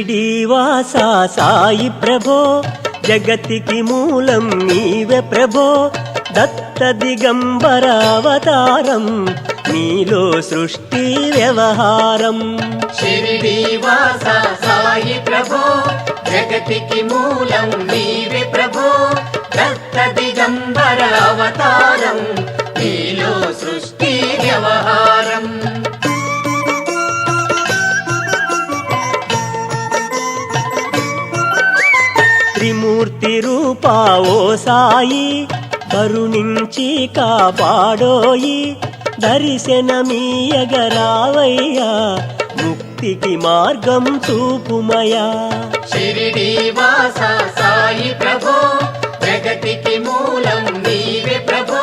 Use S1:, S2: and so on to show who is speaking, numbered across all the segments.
S1: షిరిడీవాస సాయి ప్రభో జగతికి మూలం నీవే ప్రభో దత్త దిగంబర అవతారం నీలో సృష్టి వ్యవహారం
S2: షిరిడీవాస సాయి ప్రభో జగతికి మూలం నీవే ప్రభో దత్త దిగంబర అవతారం నీలో సృష్టి వ్యవహారం
S1: త్రిమూర్తి రూపా ఓ సాయి కరుణించి కాపాడోయి దర్శనమీయగరావయ్యా ముక్తికి మార్గం చూపుమయా
S2: షిరిడీవాస సాయి ప్రభో జగతికి మూలం నీవే ప్రభో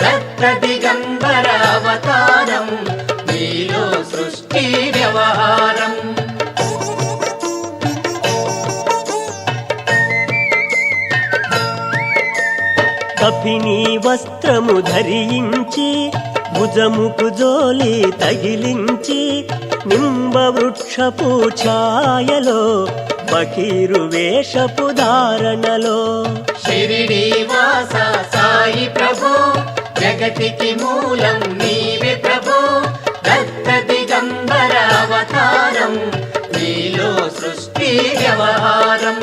S2: దత్త దిగంబర అవతారం నీలో సృష్టి వ్యవహారం
S1: కఫినీ వస్త్రము ధరించి భుజముకు జోలి తగిలించి నింబ వృక్షపు ఛాయలో ఫకీరు వేషపు ధారణలో
S2: షిరిడీవాస సాయి ప్రభో జగతికి మూలం నీవే ప్రభో దత్త దిగంబర అవతారం నీలో సృష్టి వ్యవహారం